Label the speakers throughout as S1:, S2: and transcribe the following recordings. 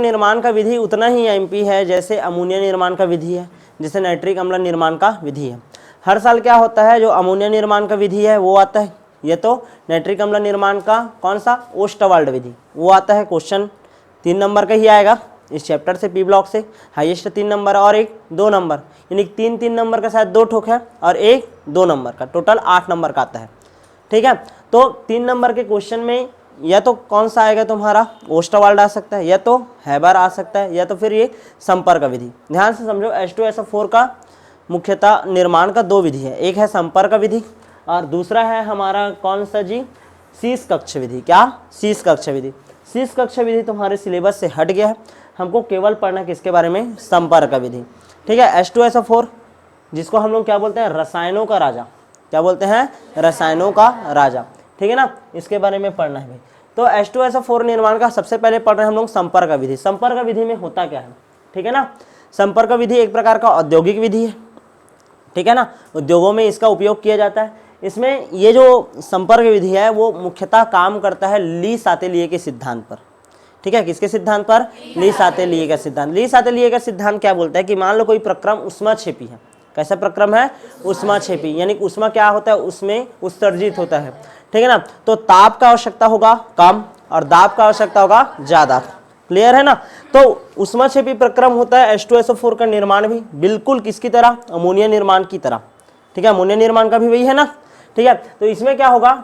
S1: निर्माण का विधि उतना ही एमपी है जैसे अमोनिया निर्माण का विधि है, जैसे नाइट्रिक अम्ल निर्माण का विधि है। हर साल क्या होता है, जो अमोनिया निर्माण का विधि है वो आता है, ये तो नाइट्रिक अम्ल निर्माण का कौन सा, ओस्टवाल्ड विधि, वो आता है। क्वेश्चन 3 नंबर का ही आएगा इस चैप्टर से, पी ब्लॉक से, हाईएस्ट 3 नंबर और एक 2 नंबर, यानी 3 नंबर का शायद 2 ठोक है और एक 2 नंबर का, टोटल 8 नंबर का आता है। ठीक है, तो 3 नंबर के क्वेश्चन में या तो कौन सा आएगा तुम्हारा, ओस्टवाल्ड आ सकता है, या तो हैबर आ सकता है, या तो फिर ये संपर्क विधि। ध्यान से समझो, H2SO4 का मुख्यतः निर्माण का 2 विधि है, एक है संपर्क विधि और दूसरा है हमारा कौन सा जी, शीश कक्ष विधि। क्या, शीश कक्ष विधि। शीश कक्ष विधि तुम्हारे सिलेबस से हट गया है, हमको केवल पढ़ना किसके बारे में, संपर्क विधि। ठीक है, H2SO4 जिसको हम लोग क्या बोलते हैं, रसायनों का राजा, क्या बोलते हैं, रसायनों का राजा। ठीक है ना, इसके बारे में पढ़ना है भाई। तो H2SO4 निर्माण का सबसे पहले पढ़ रहे हैं हम लोग संपर्क विधि। संपर्क विधि में होता क्या है, ठीक है ना, संपर्क विधि एक प्रकार का औद्योगिक विधि है, ठीक है ना, उद्योगों में इसका उपयोग किया जाता है। इसमें ये जो संपर्क विधि है वो मुख्यतः काम करता है ली-सातेलिए के सिद्धांत पर। ठीक है, किसके सिद्धांत पर, ली-सातेलिए का सिद्धांत। ली-सातेलिए का सिद्धांत क्या बोलता है कि मान लो कोई प्रक्रम ऊष्माक्षेपी है, कैसा प्रक्रम है, ऊष्माक्षेपी, यानी ऊष्मा क्या होता है, उसमें उत्सर्जित होता है। ठीक है ना, तो ताप का आवश्यकता होगा कम और दाब का आवश्यकता होगा ज्यादा। क्लियर है ना, तो ऊष्माक्षेपी प्रक्रम होता है H2SO4 का निर्माण भी बिल्कुल किसकी तरह, अमोनिया निर्माण की तरह। ठीक है, अमोनिया निर्माण का भी वही है ना। ठीक है, तो इसमें क्या होगा,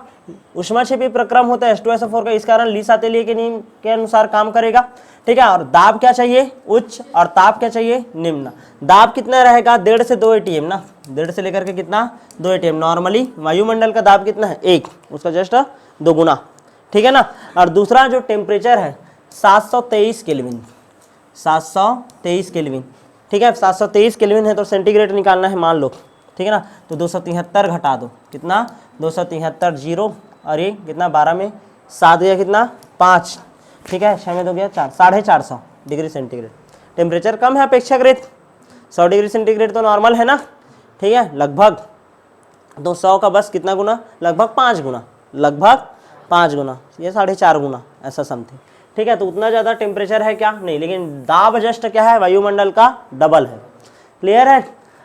S1: ऊष्माक्षेपी प्रक्रम होता है H2SO4 का, इस कारण ली-सातेलिए के नियम के अनुसार काम करेगा। ठीक है, और दाब क्या चाहिए, उच्च, और ताप क्या चाहिए, निम्न। दाब कितना रहेगा, 1.5 से 2 ATM ना, 1.5 से लेकर के कितना, 2 ATM। नॉर्मली वायुमंडल का दाब कितना है, 1, उसका जस्ट 2 गुना। ठीक है ना, और दूसरा जो टेम्परेचर है 723 केल्विन, 723 केल्विन। ठीक है, 723 केल्विन है तो सेंटीग्रेड निकालना है मान लो। ठीक है ना, तो 273 घटा दो, कितना, 273 जीरो, और ये कितना, 12 में 7 गया कितना, 5। ठीक है, 6 में 2 गया 4, 450 डिग्री सेंटीग्रेड। टेम्परेचर कम है अपेक्षाकृत, 100 डिग्री सेंटीग्रेड तो नॉर्मल है ना। ठीक है, लगभग, तो 100 का बस कितना गुना, लगभग 5 गुना, लगभग 5 गुना, ये 4.5 गुना ऐसा समथिंग। ठीक है, तो उतना ज़्यादा टेम्परेचर है क्या, नहीं, लेकिन दाब जस्ट क्या है, वायुमंडल का डबल है। क्लियर है।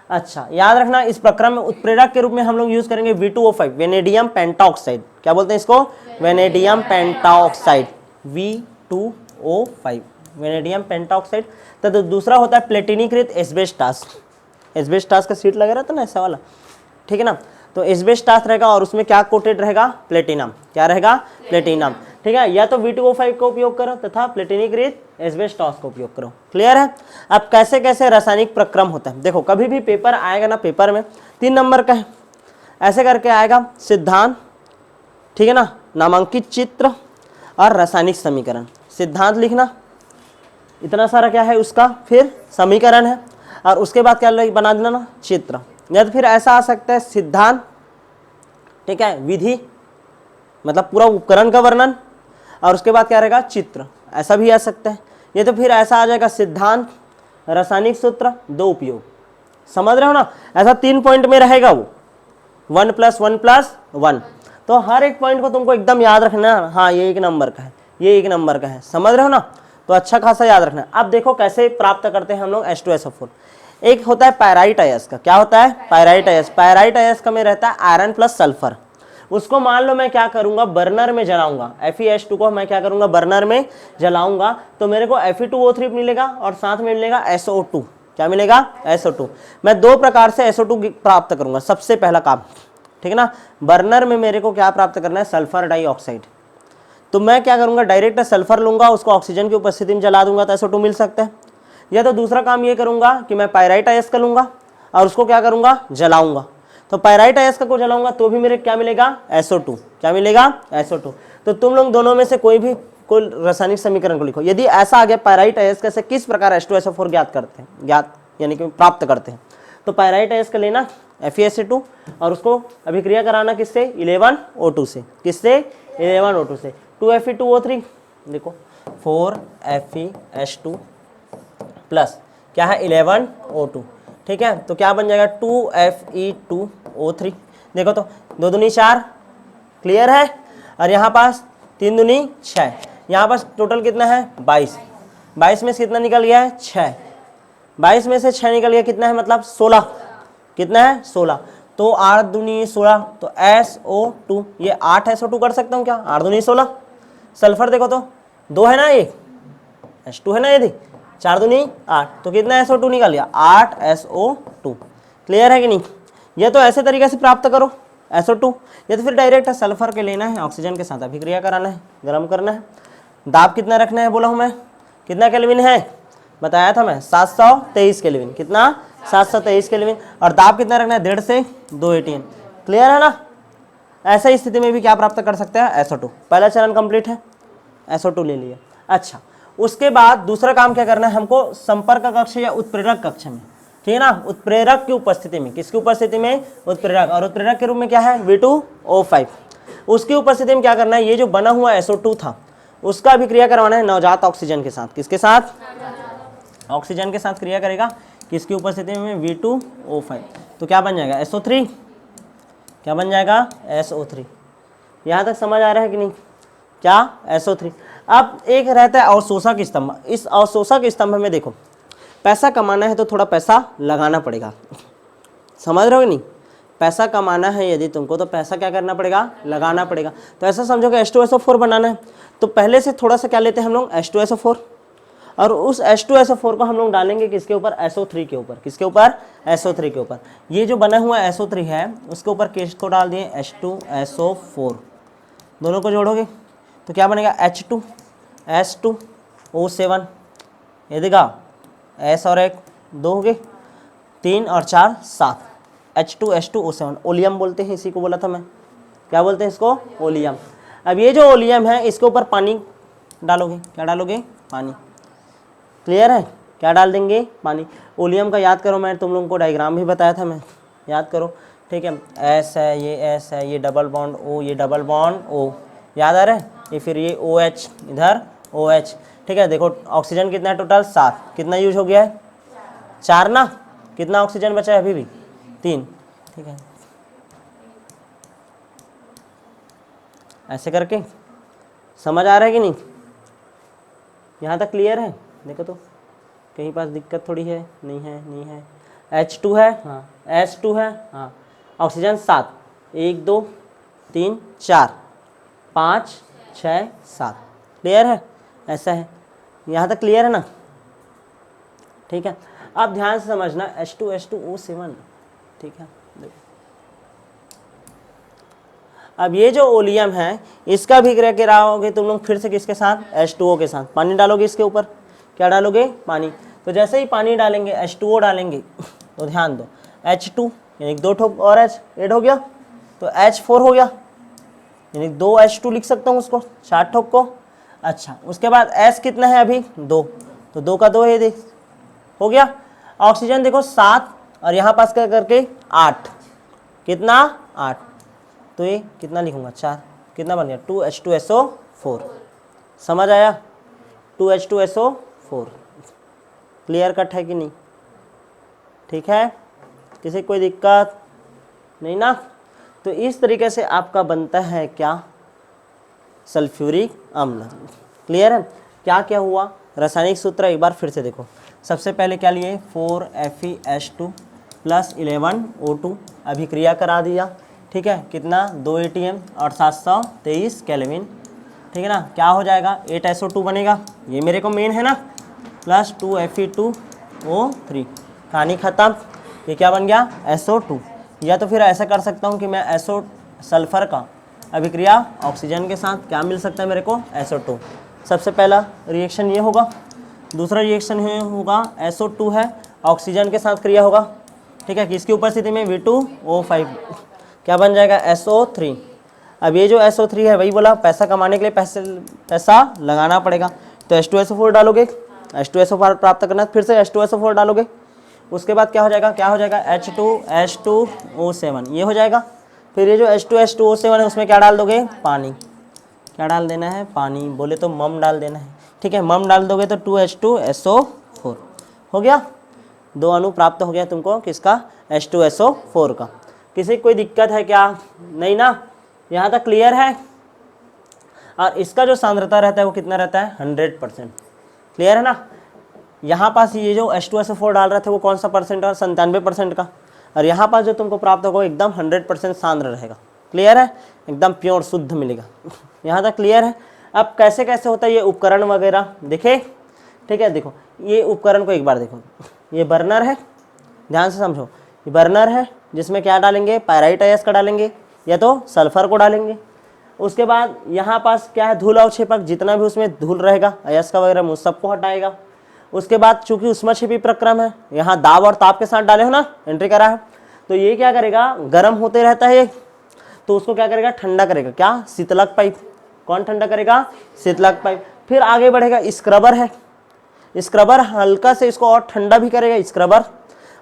S1: अच्छा, याद रखना, इस प्रक्रम में उत्प्रेरक के रूप में हम लोग यूज करेंगे V2O5, वेनेडियम पेंटाऑक्साइड। क्या बोलते हैं इसको, vanadium pentoxide, V2O5, vanadium pentoxide. तो दूसरा होता है प्लेटिनीकृत एस्बेस्टास, एस्बेस्टास का सीट लगा रहता ना ऐसा वाला। ठीक है ना, तो एस्बेस्टास रहेगा और उसमें क्या कोटेड रहेगा, प्लेटिनम। क्या रहेगा, प्लेटिनम। ठीक है, या तो V2O5 का उपयोग करो तथा प्लेटिनीकृत एस्बेस्टास का उपयोग करो। क्लियर है। अब कैसे कैसे रासायनिक प्रक्रम होता है, देखो कभी भी पेपर आएगा ना, पेपर में 3 नंबर का है, ऐसे करके आएगा, सिद्धांत, ठीक है ना, नामांकित चित्र और रासायनिक समीकरण। सिद्धांत लिखना, इतना सारा क्या है उसका, फिर समीकरण है, और उसके बाद क्या बना देना ना, चित्र। या तो फिर ऐसा आ सकता है सिद्धांत, ठीक है, विधि मतलब पूरा उपकरण का वर्णन, और उसके बाद क्या रहेगा, चित्र, ऐसा भी आ सकता है। ये तो फिर ऐसा आ जाएगा सिद्धांत, रासायनिक सूत्र, 2 उपयोग। समझ रहे हो ना, ऐसा 3 पॉइंट में रहेगा वो, 1+1+1। तो हर एक पॉइंट को तुमको एकदम याद रखना है, हाँ ये 1 नंबर का है, ये 1 नंबर का है, समझ रहे हो ना, तो अच्छा खासा याद रखना है। अब देखो कैसे प्राप्त करते हैं हम लोग H2SO4। एक होता है पायराइट अयस्क, क्या होता है, पायराइट अयस्क। पायराइट अयस्क में रहता है आयरन प्लस सल्फर। उसको मान लो मैं क्या करूंगा, बर्नर में जलाऊंगा, FeH2 को मैं क्या करूंगा, बर्नर में जलाऊंगा, तो मेरे को Fe2O3 मिलेगा और साथ में मिलेगा SO2। क्या मिलेगा, SO2। मैं 2 प्रकार से SO2 प्राप्त करूंगा। सबसे पहला काम, ठीक है ना, बर्नर में मेरे को क्या प्राप्त करना है, सल्फर डाइऑक्साइड। तो मैं क्या करूंगा, डायरेक्ट सल्फर लूंगा, उसको ऑक्सीजन की उपस्थिति में जला दूंगा तो SO2 मिल सकता है। या तो दूसरा काम ये करूंगा कि मैं पायराइट अयस्क लूंगा और उसको क्या करूंगा, जलाऊंगा। तो पायराइट अयस्क को जलाऊंगा तो भी मेरे क्या मिलेगा, SO2। क्या मिलेगा, SO2। तो तुम लोग दोनों में से कोई भी कोई रासायनिक समीकरण को लिखो। यदि ऐसा आ गया पायराइट अयस्क से किस प्रकार H2SO4 ज्ञात करते हैं, ज्ञात यानी कि प्राप्त करते हैं, तो पायराइट अयस्क लेना FeSO2 और उसको अभिक्रिया कराना किससे, 11O2 से। किससे, 11O2 से। 2Fe2O3, देखो 4FeH2 प्लस क्या है, 11O2। ठीक है, तो क्या बन जाएगा, 2Fe2O3। देखो तो 2 दूनी 4, क्लियर है, और यहाँ पास 3 दूनी 6, यहाँ पास टोटल कितना है, 22। 22 में से कितना निकल गया है 6, 22 में से 6 निकल गया, कितना है मतलब 16, कितना है 16, तो 8 दूनी 16, तो SO2, ये 8 SO2 कर सकता हूँ क्या, 8 दूनी 16। सल्फर देखो तो 2 है ना, ये H2 है ना, यदि 4 दूनी 8, तो कितना SO2 निकल गया 8 SO2। क्लियर है कि नहीं। ये तो ऐसे तरीके से प्राप्त करो SO2, या तो फिर डायरेक्ट सल्फर के लेना है, ऑक्सीजन के साथ अभिक्रिया कराना है, गर्म करना है। दाब कितना रखना है बोला हूँ मैं, कितना केल्विन है बताया था मैं, 723 केल्विन, कितना 723 केल्विन, और दाब कितना रखना है 1.5 से 2 ATM। क्लियर है ना। ऐसा स्थिति में भी क्या प्राप्त कर सकते हैं SO2। पहला चरण कंप्लीट है, SO2 ले लिया। अच्छा, उसके बाद दूसरा काम क्या करना है हमको, संपर्क कक्ष या उत्प्रेरक कक्ष में, ठीक है ना, उत्प्रेरक की उपस्थिति में, किसकी उपस्थिति में, उत्प्रेरक, और उत्प्रेरक के रूप में क्या है V2O5, उसकी उपस्थिति में क्या करना है, ये जो बना हुआ SO2 था उसका अभिक्रिया करवाना है नवजात ऑक्सीजन के साथ, किसके साथ, ऑक्सीजन के साथ क्रिया करेगा, किसकी उपस्थिति में V2O5, तो क्या बन जाएगा SO3, क्या बन जाएगा SO3। यहाँ तक समझ आ रहा है कि नहीं, क्या SO3। अब एक रहता है अवशोषक स्तंभ, इस अवशोषक स्तंभ में देखो, पैसा कमाना है तो थोड़ा पैसा लगाना पड़ेगा, समझ रहे हो कि नहीं, पैसा कमाना है यदि तुमको तो पैसा क्या करना पड़ेगा, लगाना पड़ेगा। तो ऐसा समझो कि H2SO4 बनाना है, तो पहले से थोड़ा सा क्या लेते हैं हम लोग H2SO4, और उस H2SO4 को हम लोग डालेंगे किसके ऊपर, SO3 के ऊपर, किसके ऊपर, SO3 के ऊपर। ये जो बना हुआ SO3 है उसके ऊपर किसको डाल दिए H2SO4, दोनों को जोड़ोगे तो क्या बनेगा H2 H2O7, ये देखा S और 1 2 हो गए, 3 और 4 7, H2H2O7, ओलियम बोलते हैं इसी को, बोला था मैं, क्या बोलते हैं इसको, ओलियम। अब ये जो ओलियम है इसके ऊपर पानी डालोगे, क्या डालोगे, पानी। क्लियर है, क्या डाल देंगे, पानी। ओलियम का याद करो, मैं तुम लोगों को डायग्राम भी बताया था मैं, याद करो, ठीक है, S है, ये S है, ये डबल बॉन्ड O, ये डबल बॉन्ड O, याद आ रहा है, ये फिर ये OH, इधर OH, ठीक है। देखो ऑक्सीजन कितना है टोटल 7, कितना यूज हो गया है 4 ना, कितना ऑक्सीजन बचा है अभी भी 3, ठीक है। ऐसे करके समझ आ रहा है कि नहीं, यहाँ तक क्लियर है। देखो तो कहीं पास दिक्कत थोड़ी है, नहीं है, नहीं है। H2 है, हाँ H2 है, हाँ ऑक्सीजन 7, 1 2 3 4 5 6 7, क्लियर है, ऐसा है, यहाँ तक क्लियर है ना, ठीक है। अब ध्यान से समझना H2H2O7, ठीक है। देखो अब ये जो ओलियम है इसका भी क्रिया कराओगे तुम लोग फिर से किसके साथ, H2O के साथ, पानी डालोगे इसके ऊपर, क्या डालोगे, पानी। तो जैसे ही पानी डालेंगे H2O डालेंगे तो ध्यान दो H2 यानी 2 ठोक और H ऐड हो गया तो H4 हो गया, यानी 2 H2 लिख सकता हूँ उसको 4 ठोक को। अच्छा उसके बाद S कितना है अभी 2, तो 2 का 2 है, देख हो गया। ऑक्सीजन देखो 7 और यहाँ पास क्या करके 8, कितना 8, तो ये कितना लिखूंगा 4, कितना बन गया 2H2SO4, समझ आया 2H2SO4। क्लियर कट है कि नहीं, ठीक है, किसी कोई दिक्कत नहीं ना। तो इस तरीके से आपका बनता है क्या, सल्फ्यूरिक अम्ल। क्लियर है, क्या क्या हुआ, रासायनिक सूत्र एक बार फिर से देखो। सबसे पहले क्या लिए 4FeH2 + 11O2, अभिक्रिया करा दिया, ठीक है, कितना 2 ATM और 723 केल्विन, ठीक है ना। क्या हो जाएगा 8 SO2 बनेगा, ये मेरे को मेन है ना, प्लस 2Fe2O3, कहानी खत्म। ये क्या बन गया SO2। या तो फिर ऐसा कर सकता हूँ कि मैं SO सल्फर का अभिक्रिया ऑक्सीजन के साथ, क्या मिल सकता है मेरे को SO2। सबसे पहला रिएक्शन ये होगा, दूसरा रिएक्शन ये होगा SO2 है ऑक्सीजन के साथ क्रिया होगा, ठीक है, किसकी उपस्थिति में V2O5, क्या बन जाएगा SO3। अब ये जो SO3 है वही बोला पैसा कमाने के लिए पैसा लगाना पड़ेगा, तो H2SO4 डालोगे, H2SO4 प्राप्त करना फिर से H2SO4 डालोगे, उसके बाद क्या हो जाएगा, क्या हो जाएगा H2H2O7, ये हो जाएगा। फिर ये जो H2H2O7 है उसमें क्या डाल दोगे, पानी, क्या डाल देना है, पानी, बोले तो मम डाल देना है, ठीक है, मम डाल दोगे तो 2H2SO4 हो गया, 2 अणु प्राप्त हो गया तुमको किसका, H2SO4 का। किसी कोई दिक्कत है क्या, नहीं ना, यहाँ तक क्लियर है। और इसका जो सांद्रता रहता है वो कितना रहता है 100%, क्लियर है ना। यहाँ पास ये जो H2SO4 डाल रहे थे वो कौन सा परसेंट है, 97% का, और यहाँ पास जो तुमको प्राप्त होगा एकदम 100% सांद्र रहेगा। क्लियर है, एकदम प्योर शुद्ध मिलेगा। यहाँ तक क्लियर है। अब कैसे कैसे होता है ये उपकरण वगैरह देखे, ठीक है। देखो ये उपकरण को एक बार देखो, ये बर्नर है, ध्यान से समझो, ये बर्नर है जिसमें क्या डालेंगे, पायराइट अयस्क डालेंगे या तो सल्फर को डालेंगे। उसके बाद यहाँ पास क्या है, धूल अवक्षेपक, जितना भी उसमें धूल रहेगा अयस्क वगैरह उस सबको हटाएगा। उसके बाद चूंकि ऊष्मक्षेपी प्रक्रम है, यहाँ दाब और ताप के साथ डाले हो ना, एंट्री करा है, तो ये क्या करेगा, गर्म होते रहता है ये, तो उसको क्या करेगा, ठंडा करेगा। क्या, शीतलक पाइप। कौन ठंडा करेगा, शीतलक पाइप। फिर आगे बढ़ेगा, स्क्रबर है, स्क्रबर हल्का से इसको और ठंडा भी करेगा स्क्रबर,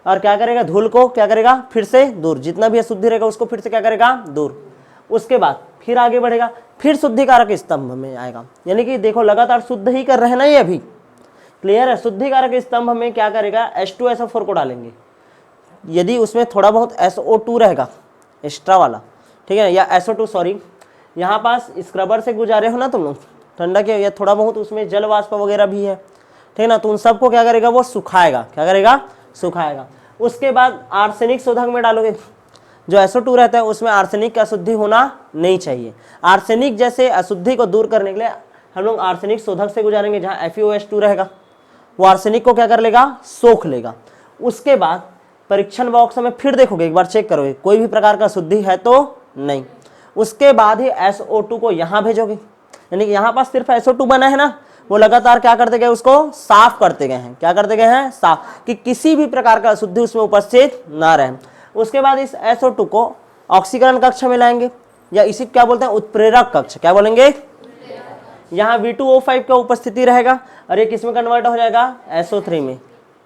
S1: और क्या करेगा, धूल को क्या करेगा, फिर से दूर, जितना भी अशुद्धि रहेगा उसको फिर से क्या करेगा, दूर। उसके बाद फिर आगे बढ़ेगा, फिर शुद्धिकारक स्तंभ में आएगा, यानी कि देखो लगातार शुद्ध ही कर रहे हैं ना ये अभी। क्लियर है, शुद्धिकारक स्तंभ में क्या करेगा, H2SO4 को डालेंगे। यदि उसमें थोड़ा बहुत SO2 रहेगा एक्स्ट्रा वाला, ठीक है, या SO2 सॉरी, यहाँ पास स्क्रबर से गुजारे हो ना तुम लोग ठंडा के, या थोड़ा बहुत उसमें जल वाष्प वगैरह भी है, ठीक है ना, तो उन सबको क्या करेगा, वो सुखाएगा। क्या करेगा, सुखाएगा। उसके बाद आर्सेनिक शोधक में डालोगे, जो SO2 रहता है उसमें आर्सेनिक की अशुद्धि होना नहीं चाहिए। आर्सेनिक जैसे अशुद्धि को दूर करने के लिए हम लोग आर्सेनिक शोधक से गुजारेंगे, जहाँ FeOH2 रहेगा, वो आर्सेनिक को क्या कर लेगा, सोख लेगा। उसके बाद परीक्षण बॉक्स में फिर देखोगे, एक बार चेक करोगे कोई भी प्रकार का अशुद्धि है तो नहीं। उसके बाद ही SO2 को यहाँ भेजोगे, यानी कि यहाँ पास सिर्फ SO2 बना है ना, वो लगातार क्या करते गए, उसको साफ करते गए हैं। क्या करते गए हैं, साफ, कि किसी भी प्रकार का अशुद्धि उसमें उपस्थित ना रहे। उसके बाद इस SO2 को ऑक्सीकरण कक्ष में लाएंगे, या इसी क्या बोलते हैं, उत्प्रेरक कक्ष। क्या बोलेंगे, यहाँ V2O5 का उपस्थिति रहेगा, और ये किस में कन्वर्ट हो जाएगा, SO3 में।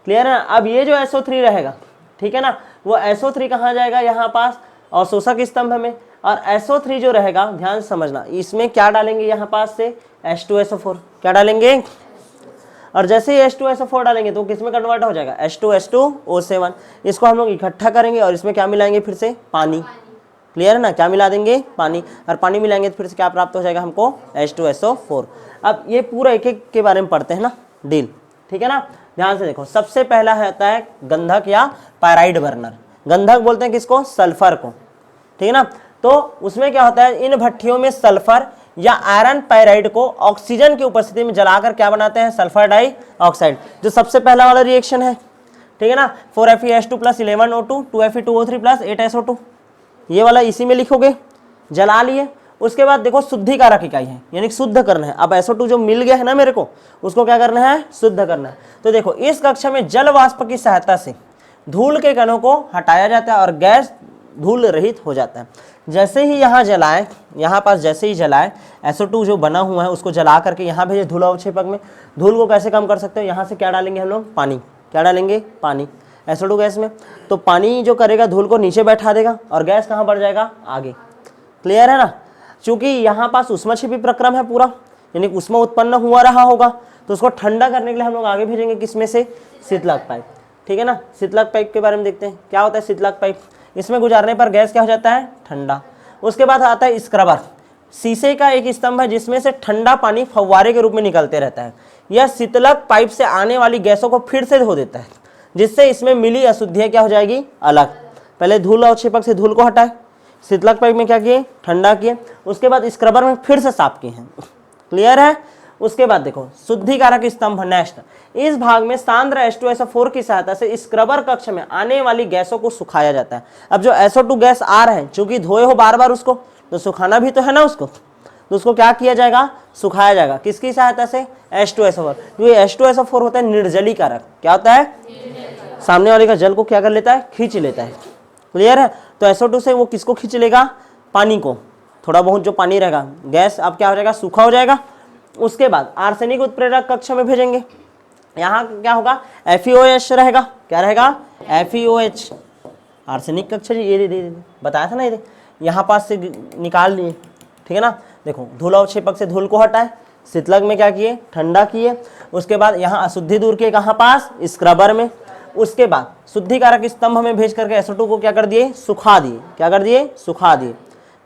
S1: क्लियर है। अब ये जो SO3 रहेगा, ठीक है ना, वो SO3 कहाँ जाएगा, यहाँ पास अवशोषक स्तंभ में, और SO3 जो रहेगा, ध्यान से समझना, इसमें क्या डालेंगे, यहाँ पास से H2SO4। क्या डालेंगे, और जैसे ही H2SO4 डालेंगे तो किस में कन्वर्ट हो जाएगा, H2S2O7। इसको हम लोग इकट्ठा करेंगे और इसमें क्या मिलाएंगे, फिर से पानी। क्लियर है ना, क्या मिला देंगे, पानी, और पानी मिलाएंगे तो फिर से क्या प्राप्त हो जाएगा हमको, H2SO4। अब ये पूरा एक एक के बारे में पढ़ते हैं ना, डील, ठीक है ना। ध्यान से देखो, सबसे पहला होता है गंधक या पायराइड बर्नर। गंधक बोलते हैं किसको, सल्फर को, ठीक है ना। तो उसमें क्या होता है, इन भट्टियों में सल्फर या आयरन पायराइड को ऑक्सीजन की उपस्थिति में जलाकर क्या बनाते हैं, सल्फर डाइऑक्साइड, जो सबसे पहला वाला रिएक्शन है, ठीक है ना। 4FeH2 + 11O2 2Fe2O3 + 8SO2, ये वाला इसी में लिखोगे, जला लिए। उसके बाद देखो शुद्धिकारक इकाई है, यानी शुद्ध करना है। अब SO2 जो मिल गया है ना मेरे को, उसको क्या करना है, शुद्ध करना है। तो देखो इस कक्षा में जल वाष्प की सहायता से धूल के कणों को हटाया जाता है और गैस धूल रहित हो जाता है। जैसे ही यहाँ जलाएं, यहाँ पास जैसे ही जलाएं, SO2 जो बना हुआ है उसको जला करके यहाँ भेजे धूल अवक्षेपक में। धूल को कैसे कम कर सकते हो, यहाँ से क्या डालेंगे हम लोग, पानी। क्या डालेंगे, पानी, SO2 गैस में। तो पानी जो करेगा धूल को नीचे बैठा देगा और गैस कहाँ बढ़ जाएगा, आगे। क्लियर है ना। चूंकि यहाँ पास ऊष्मक्षेपी प्रक्रम है पूरा, यानी ऊष्मा उत्पन्न हुआ रहा होगा, तो उसको ठंडा करने के लिए हम लोग आगे भेजेंगे किसमें से, शीतलक पाइप, ठीक है ना। शीतलक पाइप के बारे में देखते हैं, क्या होता है शीतलक पाइप। इसमें गुजारने पर गैस क्या हो जाता है, ठंडा। उसके बाद आता है स्क्रबर, शीशे का एक स्तंभ है जिसमें से ठंडा पानी फव्वारे के रूप में निकलते रहता है। यह शीतलक पाइप से आने वाली गैसों को फिर से धो देता है, जिससे इसमें मिली अशुद्धियाँ क्या हो जाएगी, अलग। पहले धूल अवक्षेपक से धूल को हटाए, शीतलक पाइप में क्या किए, ठंडा किए। उसके बाद स्क्रबर में फिर से साफ किए हैं। क्लियर है। उसके बाद देखो शुद्धिकारक स्तंभ, नेक्स्ट इस भाग में सांद्र H2SO4 की सहायता से स्क्रबर कक्ष में आने वाली गैसों को सुखाया जाता है। अब जो SO2 गैस आ रहा है, चूंकि धोए हो बार बार उसको, तो सुखाना भी तो है ना उसको, तो उसको क्या किया जाएगा, सुखाया जाएगा। किसकी सहायता से, H2SO4। क्योंकि H2SO4 होता है निर्जलीकारक। क्या होता है, सामने वाले का जल को क्या कर लेता है, खींच लेता है। क्लियर है। तो SO2 से वो किसको खींच लेगा, पानी को, थोड़ा बहुत जो पानी रहेगा, गैस अब क्या हो जाएगा, सूखा हो जाएगा। उसके बाद आर्सेनिक उत्प्रेरक कक्ष में भेजेंगे। यहाँ क्या होगा, FeOH रहेगा। क्या रहेगा, FeOH, आर्सेनिक कक्ष। ये दे बताया था ना, ये यहाँ पास से निकाल लिए, ठीक है ना। देखो धूल अवक्षेपक से धूल को हटाए, शीतलक में क्या किए, ठंडा किए। उसके बाद यहाँ अशुद्धि दूर किए, कहाँ पास, स्क्रबर में। उसके बाद शुद्धिकारक स्तंभ में भेज करके SO2 को क्या कर दिए, सुखा दिए। क्या कर दिए, सुखा दिए।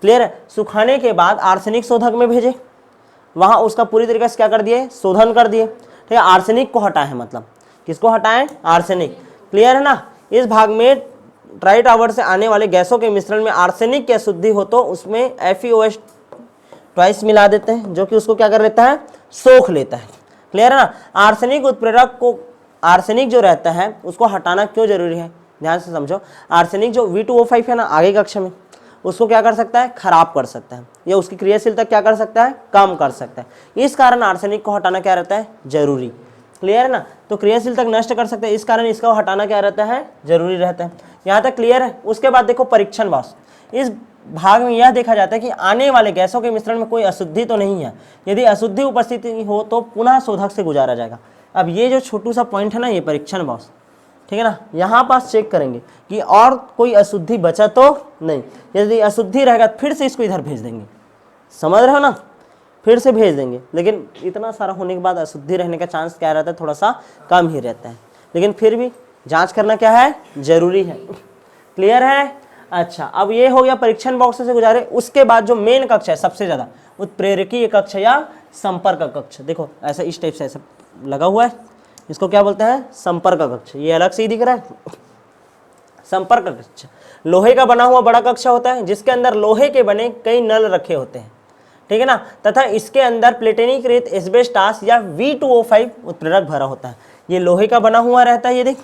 S1: क्लियर है। सुखाने के बाद आर्सेनिक शोधक में भेजे, वहां उसका पूरी तरीके से क्या कर दिए, शोधन कर दिए। ठीक है, आर्सेनिक को हटाए हैं, मतलब किसको हटाएं, आर्सेनिक। क्लियर है ना। इस भाग में ट्राई टावर से आने वाले गैसों के मिश्रण में आर्सेनिक की अशुद्धि हो तो उसमें FeOH ट्वाइस मिला देते हैं, जो कि उसको क्या कर लेता है, सोख लेता है। क्लियर है ना। आर्सेनिक उत्प्रेरक को, आर्सेनिक जो रहता है उसको हटाना क्यों जरूरी है, ध्यान से समझो। आर्सेनिक जो V2O5 है ना, आगे कक्षा में, उसको क्या कर सकता है, खराब कर सकता है, या उसकी क्रियाशीलता क्या कर सकता है, कम कर सकता है। इस कारण आर्सेनिक को हटाना क्या रहता है, जरूरी। क्लियर है ना। तो क्रियाशीलता नष्ट कर सकता है, इस कारण इसका हटाना क्या रहता है, जरूरी रहता है। यहाँ तक क्लियर है। उसके बाद देखो परीक्षण वाष्प। इस भाग में यह देखा जाता है कि आने वाले गैसों के मिश्रण में कोई अशुद्धि तो नहीं है। यदि अशुद्धि उपस्थिति हो तो पुनः शोधक से गुजारा जाएगा। अब ये जो छोटू सा पॉइंट है ना, ये परीक्षण वाष्प, ठीक है ना, यहाँ पास चेक करेंगे कि और कोई अशुद्धि बचा तो नहीं। यदि अशुद्धि रहेगा फिर से इसको इधर भेज देंगे, समझ रहे हो ना, फिर से भेज देंगे। लेकिन इतना सारा होने के बाद अशुद्धि रहने का चांस क्या रहता है, थोड़ा सा कम ही रहता है, लेकिन फिर भी जांच करना क्या है, जरूरी है। क्लियर है। अच्छा, अब ये हो गया परीक्षण बॉक्स से गुजारे। उसके बाद जो मेन कक्ष है सबसे ज्यादा, उत्प्रेरकीय कक्ष या संपर्क कक्ष, देखो ऐसा इस टाइप से ऐसा लगा हुआ है, इसको क्या बोलते हैं, संपर्क कक्ष। ये अलग से ही दिख रहा है, संपर्क कक्ष लोहे का बना हुआ बड़ा कक्ष होता है, जिसके अंदर लोहे के बने कई नल रखे होते हैं, ठीक है ना, तथा इसके अंदर प्लेटिनीकृत एस्बेस्टास या V2O5 उत्प्रेरक भरा होता है। ये लोहे का बना हुआ रहता है, ये देख,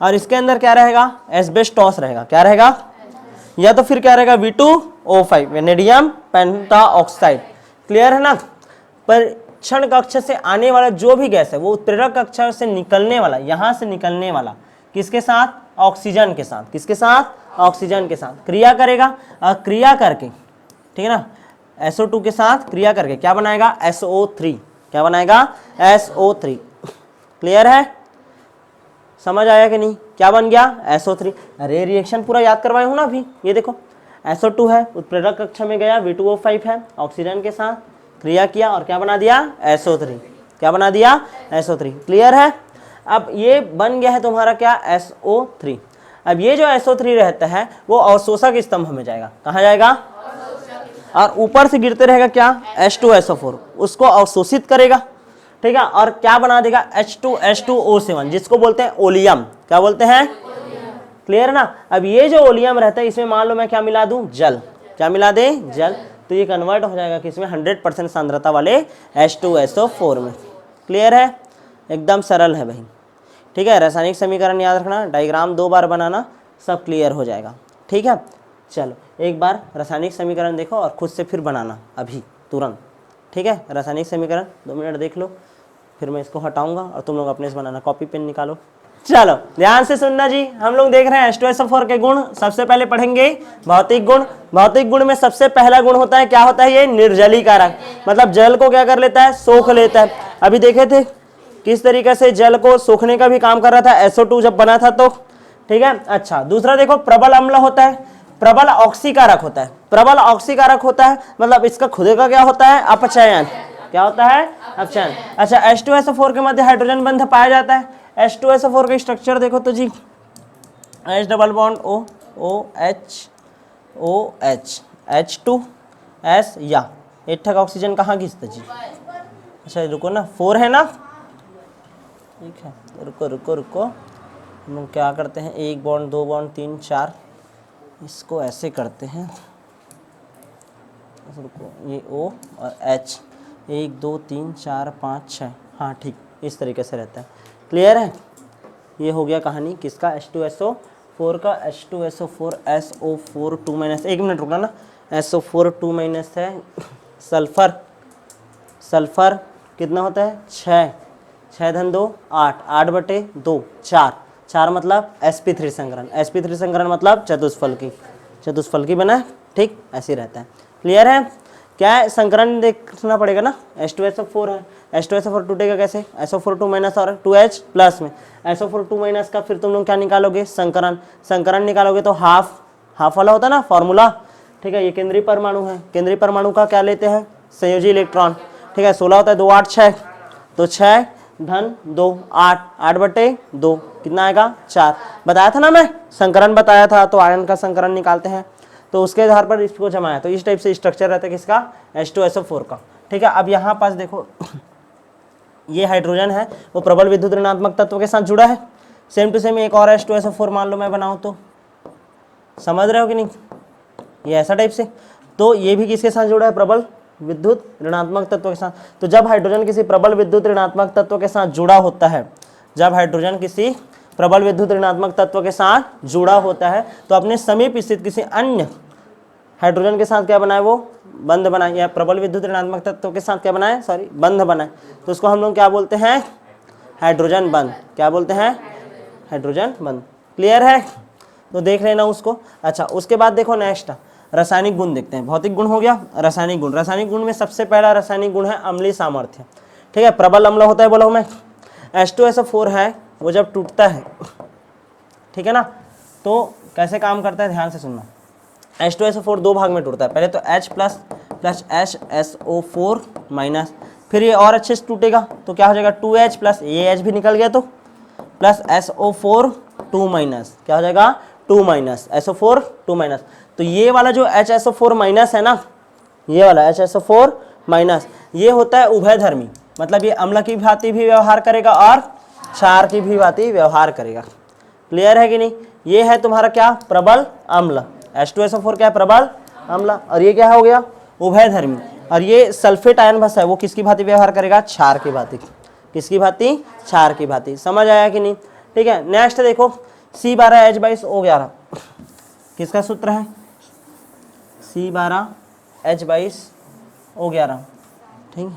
S1: और इसके अंदर क्या रहेगा, एस्बेस्टॉस रहेगा। क्या रहेगा, या तो फिर क्या रहेगा, V2O5 वेनेडियम पेंटाऑक्साइड। क्लियर है ना। परीक्षण कक्ष से आने वाला जो भी गैस है वो उत्प्रेरक कक्ष से निकलने वाला, यहां से निकलने वाला किसके साथ, ऑक्सीजन के साथ, किसके साथ, ऑक्सीजन के साथ क्रिया करेगा। और क्रिया करके, ठीक है ना, SO2 के साथ क्रिया करके क्या बनाएगा, SO3। क्या बनाएगा, SO3। क्लियर है, समझ आया कि नहीं, क्या बन गया, SO3। अरे रिएक्शन पूरा याद करवाए हूं ना अभी। ये देखो SO2 है, उत्प्रेरक कक्ष में गया, V2O5 है, ऑक्सीजन के साथ क्रिया किया और क्या बना दिया, SO3। क्या बना दिया, SO3। क्लियर है। अब ये बन गया है तुम्हारा क्या, SO3। अब ये जो SO3 रहता है वो अवशोषक स्तंभ में जाएगा। कहाँ जाएगा, और ऊपर से गिरते रहेगा क्या, H2SO4, उसको अवशोषित करेगा, ठीक है, और क्या बना देगा, H2H2O7, जिसको बोलते हैं ओलियम। क्या बोलते हैं, क्लियर ना। अब ये जो ओलियम रहता है इसमें मान लो मैं क्या मिला दूं, जल। क्या मिला दे, जल। तो ये कन्वर्ट हो जाएगा किसमें, 100% सांद्रता वाले H2SO4 में। क्लियर है, एकदम सरल है भाई, ठीक है। रासायनिक समीकरण याद रखना, डायग्राम 2 बार बनाना, सब क्लियर हो जाएगा, ठीक है। चलो एक बार रासायनिक समीकरण देखो और खुद से फिर बनाना अभी तुरंत, ठीक है। रासायनिक समीकरण 2 मिनट देख लो, फिर मैं इसको हटाऊंगा और तुम लोग अपने से बनाना, कॉपी पेन निकालो। चलो ध्यान से सुनना जी, हम लोग देख रहे हैं H2SO4 के गुण। सबसे पहले पढ़ेंगे भौतिक गुण। भौतिक गुण में सबसे पहला गुण होता है, क्या होता है, ये निर्जलीकारक, मतलब जल को क्या कर लेता है, सोख लेता है। अभी देखे थे किस तरीके से जल को सोखने का भी काम कर रहा था SO2 जब बना था तो, ठीक है। अच्छा, दूसरा देखो प्रबल अम्ल होता है, प्रबल ऑक्सीकारक होता है। प्रबल ऑक्सीकारक होता है मतलब इसका खुद का क्या होता है, अपचयन। क्या होता है, अपचयन। अच्छा, H2SO4 के मध्य हाइड्रोजन बंध पाया जाता है। H2SO4 का स्ट्रक्चर देखो तो जी, H double bond O OH OH H2S, या एक ठक ऑक्सीजन कहाँ खींचता जी, अच्छा रुको ना, 4 है ना, ठीक है, रुको रुको रुको, हम लोग क्या करते हैं, 1 बॉन्ड 2 बॉन्ड 3 4, इसको ऐसे करते हैं, रुको, ये O और H, 1 2 3 4 5 6, हाँ ठीक, इस तरीके से रहता है। क्लियर है। ये हो गया कहानी किसका, H2SO4 का। H2SO4 SO4 2 1 मिनट रुकना ना, SO4 2 है सल्फर। सल्फर कितना होता है, 6 6 धन 2 8, 8/2 4, 4 मतलब sp3 संकरण। sp3 संकरण मतलब चतुष्फलकी, चतुष्फलकी बना है, ठीक, ऐसे रहता है। क्लियर है। क्या है, संकरण देखना पड़ेगा ना, H2SO4 है, H2SO4 टूटेगा कैसे, SO4 2 और 2H प्लस में, SO4 2 का फिर तुम लोग क्या निकालोगे, संकरण। संकरण निकालोगे तो हाफ वाला होता है ना फॉर्मूला, ठीक है। ये केंद्रीय परमाणु है, केंद्रीय परमाणु का क्या लेते हैं, संयोजी इलेक्ट्रॉन, ठीक है। 16 होता है, 2 8 6, तो 6 धन 2 8, 8/2 कितना आएगा, 4। बताया था ना मैं, संकरण बताया था, तो आयन का संकरण निकालते हैं, तो उसके आधार पर इसको जमाया, तो इस टाइप से स्ट्रक्चर रहता है किसका, H2SO4 का, ठीक है। अब यहाँ पास देखो ये हाइड्रोजन है वो प्रबल विद्युत ऋणात्मक तत्व के साथ जुड़ा है। सेम टू सेम एक और H2SO4 मान लो मैं बनाऊं तो, समझ रहे हो कि नहीं, ये ऐसा टाइप से। तो ये भी किसके साथ जुड़ा है, प्रबल विद्युत ऋणात्मक तत्व के साथ। तो जब हाइड्रोजन किसी प्रबल विद्युत ऋणात्मक तत्व के साथ जुड़ा होता है, जब हाइड्रोजन किसी प्रबल विद्युत ऋणात्मक तत्व के साथ जुड़ा होता है तो अपने समीप स्थित किसी अन्य हाइड्रोजन के साथ क्या बनाए, वो बंध बनाए, या प्रबल विद्युत ऋणात्मक तत्व के साथ क्या बनाए, सॉरी बंध बनाए। तो उसको हम लोग क्या बोलते हैं, हाइड्रोजन बंध। क्या बोलते हैं, हाइड्रोजन बंध। क्लियर है, तो देख लेना उसको। अच्छा, उसके बाद देखो नेक्स्ट रासायनिक गुण देखते हैं। भौतिक गुण हो गया, रासायनिक गुण। रासायनिक गुण में सबसे पहला रासायनिक गुण है अम्लीय सामर्थ्य। ठीक है, प्रबल अम्ल होता है, बोला मैं H2SO4 है वो जब टूटता है, ठीक है ना, तो कैसे काम करता है, ध्यान से सुनना। H2SO4 दो भाग में टूटता है, पहले तो H plus plus HSO4 minus, फिर ये और अच्छे से टूटेगा तो क्या हो जाएगा 2H प्लस, ये H भी निकल गया तो प्लस SO4 2 माइनस, क्या हो जाएगा 2 माइनस SO4 2 माइनस। तो ये वाला जो HSO4 माइनस है ना, ये वाला HSO4 माइनस, ये होता है उभयधर्मी, मतलब ये अम्ल की भांति भी व्यवहार करेगा और क्षार की भी भांति व्यवहार करेगा। क्लियर है कि नहीं, ये है तुम्हारा क्या, प्रबल अम्ल। H2SO4 क्या है, प्रबल अम्ल, और ये क्या हो गया, उभयधर्मी। और ये सल्फेट आयन बस है, वो किसकी भांति व्यवहार करेगा, क्षार की भांति। किसकी भांति, क्षार की भांति। समझ आया कि नहीं, ठीक है। नेक्स्ट देखो C12H22O11 किसका सूत्र है, C12H22O11, ठीक है,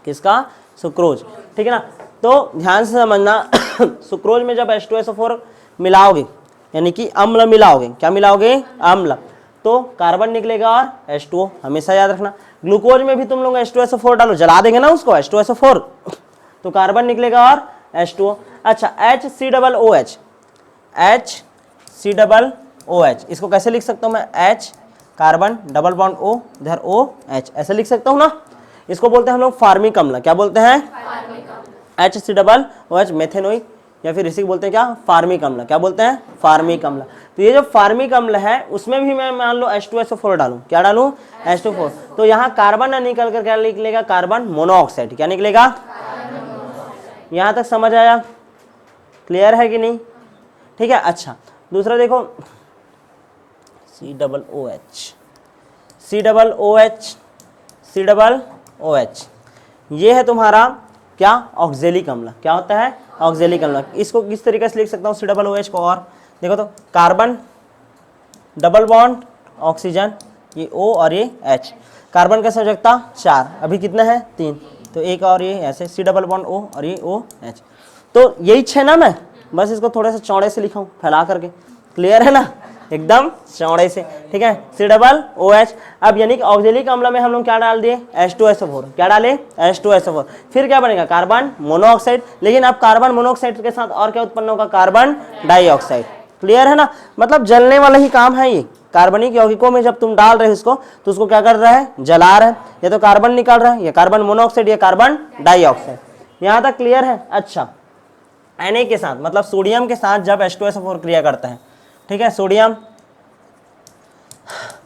S1: किसका, सुक्रोज। ठीक है ना, तो ध्यान से समझना सुक्रोज में जब H2SO4 मिलाओगे, यानी कि अम्ल मिलाओगे, क्या मिलाओगे, अम्ल, तो कार्बन निकलेगा और H2O, हमेशा याद रखना। ग्लूकोज में भी तुम लोग H2SO4 डालो, जला देंगे ना उसको H2SO4, तो कार्बन निकलेगा और H2O। अच्छा, HCOOH, इसको कैसे लिख सकता हूँ मैं, H carbon double bond O इधर OH, ऐसे लिख सकता हूँ ना। इसको बोलते हैं हम लोग फार्मिक अम्ल। क्या बोलते हैं, HCOOH मेथेनोइक, या फिर इसी को बोलते हैं क्या, फार्मिक अम्ल। क्या बोलते हैं, फार्मिक अम्ल। तो ये जो फार्मिक अम्ल है उसमें भी मैं मान लो H2SO4 डालूं, क्या डालूं, H2O4, तो यहाँ कार्बन ना निकल कर क्या निकलेगा, कार्बन मोनोऑक्साइड। क्या निकलेगा, यहाँ तक समझ आया, क्लियर है कि नहीं, ठीक है। अच्छा, दूसरा देखो COOH, ये है तुम्हारा क्या, ऑक्जेलिक अम्ल। क्या होता है, ऑक्जेलिक अम्ल। इसको किस तरीके से लिख सकता हूँ COOH को, और देखो तो कार्बन डबल बॉन्ड ऑक्सीजन, ये O और ये H, कार्बन का संयोजकता 4, अभी कितना है 3, तो एक और ये ऐसे C डबल बॉन्ड O और ये OH, तो यही 6 ना, मैं बस इसको थोड़े से चौड़े से लिखा हूँ फैला करके। क्लियर है ना, एकदम चौड़े से, ठीक है, COOH। अब यानी कि ऑक्जेलिक अम्ल में हम लोग क्या डाल दिए, H2SO4, क्या डाले, H2SO4, फिर क्या बनेगा, कार्बन मोनोऑक्साइड। लेकिन अब कार्बन मोनोऑक्साइड के साथ और क्या उत्पन्न होगा, कार्बन डाइऑक्साइड। क्लियर है ना, मतलब जलने वाला ही काम है ये। कार्बनिक यौगिकों में जब तुम डाल रहे हो इसको, तो उसको क्या कर रहा है, जला रहा है, या तो कार्बन निकाल रहा है, या कार्बन मोनोऑक्साइड, या कार्बन डाइऑक्साइड। यहाँ तक क्लियर है। अच्छा, Na के साथ मतलब सोडियम के साथ जब H2SO4 क्रिया करता है, ठीक है, सोडियम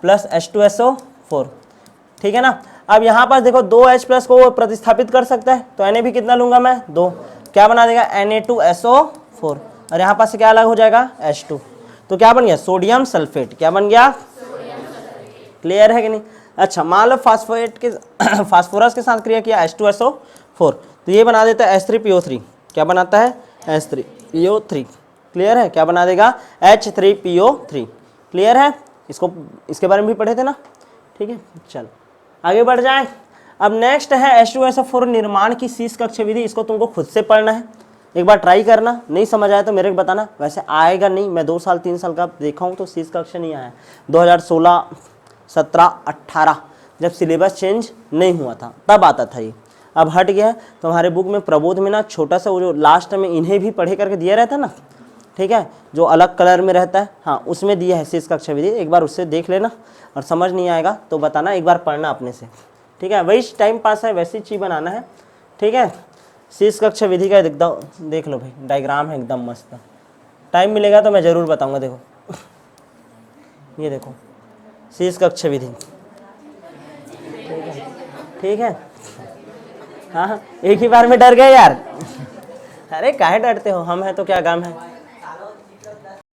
S1: प्लस H2SO4, ठीक है ना। अब यहाँ पर देखो 2H प्लस को प्रतिस्थापित कर सकता है, तो Na भी कितना लूंगा मैं, 2, क्या बना देगा Na2SO4, और यहाँ पर से क्या अलग हो जाएगा, H2, तो क्या बन गया, सोडियम सल्फेट। क्या बन गया, क्लियर है कि नहीं। अच्छा, मान लो फास्फोरेट के फास्फोरस के साथ क्रिया किया H2SO4, तो ये बना देता है H3PO3। क्या बनाता है, H3PO3। क्लियर है, क्या बना देगा, H3PO3। क्लियर है, इसके बारे में भी पढ़े थे ना, ठीक है। चलो आगे बढ़ जाए। अब नेक्स्ट है H2SO4 निर्माण की शीर्ष कक्ष विधि। इसको तुमको खुद से पढ़ना है, एक बार ट्राई करना, नहीं समझ आया तो मेरे को बताना। वैसे आएगा नहीं, मैं 2 साल 3 साल का देखा हूँ तो शीर्ष कक्ष नहीं आया। 2016, 17, 18 जब सिलेबस चेंज नहीं हुआ था तब आता था ये, अब हट गया है। तो हमारे बुक में प्रबोध में ना छोटा सा वो जो लास्ट में इन्हें भी पढ़े करके दिया रहता है ना, ठीक है, जो अलग कलर में रहता है, हाँ उसमें दिया है शीर्ष कक्ष विधि। एक बार उससे देख लेना, और समझ नहीं आएगा तो बताना, एक बार पढ़ना अपने से, ठीक है। वही टाइम पास है, वैसी चीज़ बनाना है, ठीक है। शीर्ष कक्ष विधि का एकदम देख लो भाई, डायग्राम है एकदम मस्त। टाइम मिलेगा तो मैं ज़रूर बताऊंगा। देखो ये देखो शीर्ष कक्ष विधि, ठीक है। हाँ एक ही बार में डर गए यार। अरे काहे डरते हो, हम हैं तो क्या गम है।